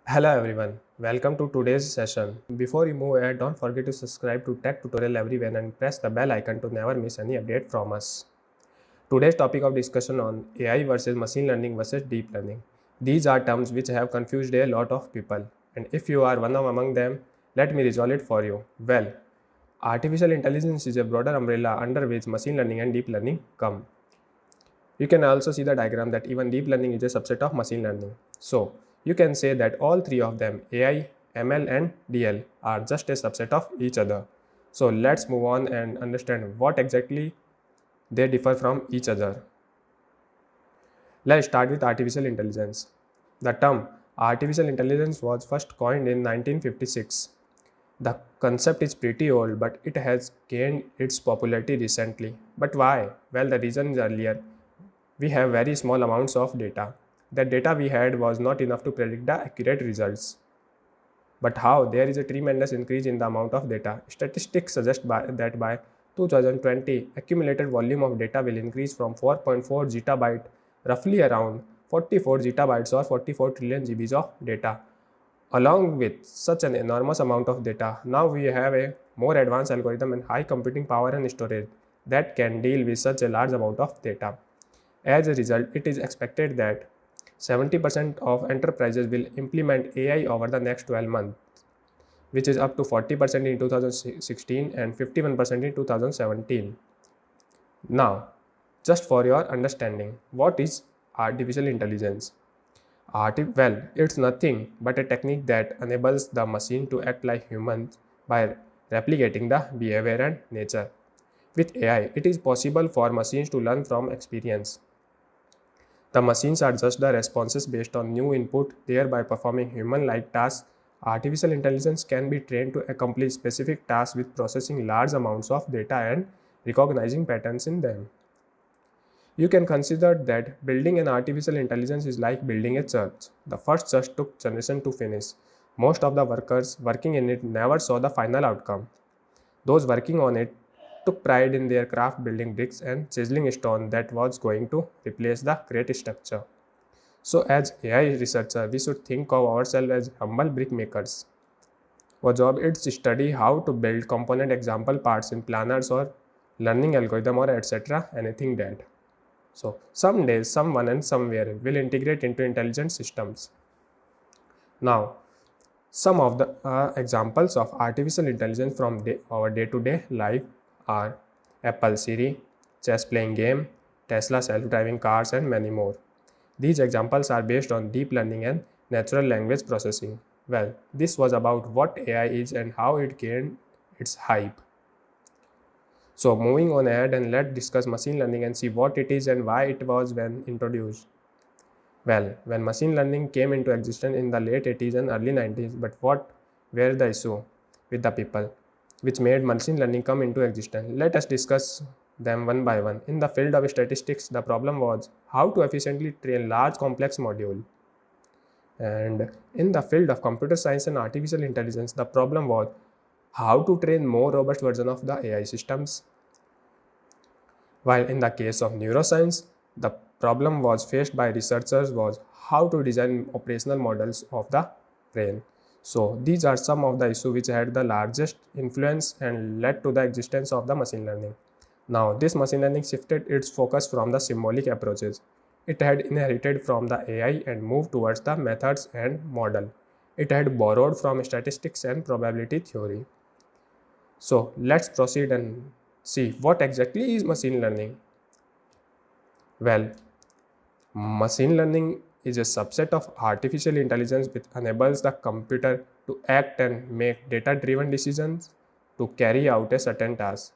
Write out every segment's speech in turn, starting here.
Hello everyone, welcome to today's session. Before you move ahead, don't forget to subscribe to Tech Tutorial everywhere and press the bell icon to never miss any update from us. Today's topic of discussion on AI versus machine learning versus deep learning. These are terms which have confused a lot of people, and if you are one of among them, let me resolve it for you. Well, artificial intelligence is a broader umbrella under which machine learning and deep learning come. You can also see the diagram that even deep learning is a subset of machine learning. So, you can say that all three of them, AI, ML and DL, are just a subset of each other. So, let's move on and understand what exactly they differ from each other. Let's start with artificial intelligence. The term artificial intelligence was first coined in 1956. The concept is pretty old, but it has gained its popularity recently. But why? Well, the reason is earlier we have very small amounts of data. The data we had was not enough to predict the accurate results. But how? There is a tremendous increase in the amount of data. Statistics suggest that by 2020, accumulated volume of data will increase from 4.4 zettabyte, roughly around 44 zettabytes or 44 trillion GBs of data. Along with such an enormous amount of data, now we have a more advanced algorithm and high computing power and storage that can deal with such a large amount of data. As a result, it is expected that 70% of enterprises will implement AI over the next 12 months, which is up to 40% in 2016 and 51% in 2017. Now, just for your understanding, what is artificial intelligence? Well, it's nothing but a technique that enables the machine to act like humans by replicating the behavior and nature. With AI, it is possible for machines to learn from experience. The machines adjust the responses based on new input, thereby performing human-like tasks. Artificial intelligence can be trained to accomplish specific tasks with processing large amounts of data and recognizing patterns in them. You can consider that building an artificial intelligence is like building a church. The first church took generation to finish. Most of the workers working in it never saw the final outcome. Those working on it took pride in their craft, building bricks and chiseling stone that was going to replace the great structure. So, as AI researcher, we should think of ourselves as humble brick makers. Our job is to study how to build component example parts in planners or learning algorithm or etc. anything that. So, someday, someone and somewhere will integrate into intelligent systems. Now, some of the examples of artificial intelligence from our day-to-day life are Apple Siri, chess playing game, Tesla self-driving cars and many more. These examples are based on deep learning and natural language processing. Well, this was about what AI is and how it gained its hype. So moving on ahead and let's discuss machine learning and see what it is and why it was when introduced. Well, when machine learning came into existence in the late 80s and early 90s, but what were the issue with the people which made machine learning come into existence? Let us discuss them one by one. In the field of statistics, the problem was how to efficiently train large complex module. And in the field of computer science and artificial intelligence, the problem was how to train more robust version of the AI systems. While in the case of neuroscience, the problem was faced by researchers was how to design operational models of the brain. So these are some of the issues which had the largest influence and led to the existence of the machine learning. Now this machine learning shifted its focus from the symbolic approaches it had inherited from the AI and moved towards the methods and model it had borrowed from statistics and probability theory. So let's proceed and see what exactly is machine learning. Well, machine learning is a subset of artificial intelligence which enables the computer to act and make data-driven decisions to carry out a certain task.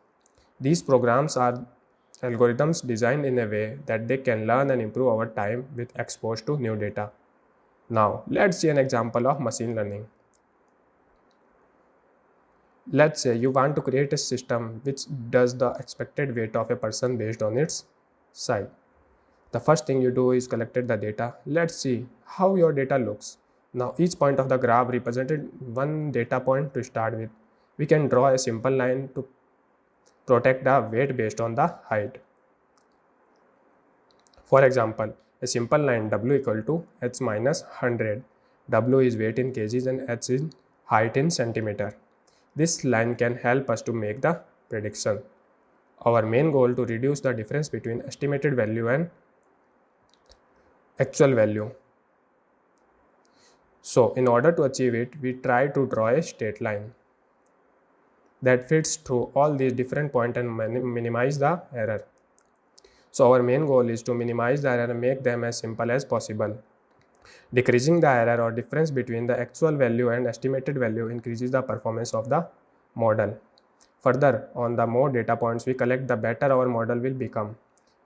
These programs are algorithms designed in a way that they can learn and improve over time with exposure to new data. Now, let's see an example of machine learning. Let's say you want to create a system which does the expected weight of a person based on its size. The first thing you do is collected the data. Let's see how your data looks. Now each point of the graph represented one data point to start with. We can draw a simple line to protect the weight based on the height. For example, a simple line w equal to h minus 100 W is weight in kgs and h is height in centimeter. This line can help us to make the prediction. Our main goal to reduce the difference between estimated value and actual value. So in order to achieve it, we try to draw a straight line that fits through all these different points and minimize the error. So our main goal is to minimize the error and make them as simple as possible. Decreasing the error or difference between the actual value and estimated value increases the performance of the model. Further, on the more data points we collect, the better our model will become.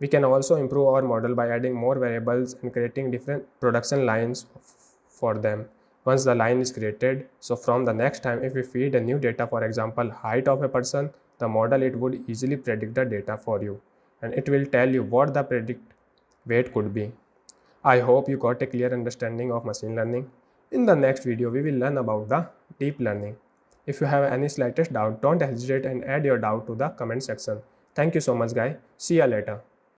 We can also improve our model by adding more variables and creating different production lines for them. Once the line is created, so from the next time if we feed a new data, for example height of a person, the model it would easily predict the data for you and it will tell you what the predict weight could be. I hope you got a clear understanding of machine learning. In the next video we will learn about the deep learning. If you have any slightest doubt, don't hesitate and add your doubt to the comment section. Thank you so much guys. See you later.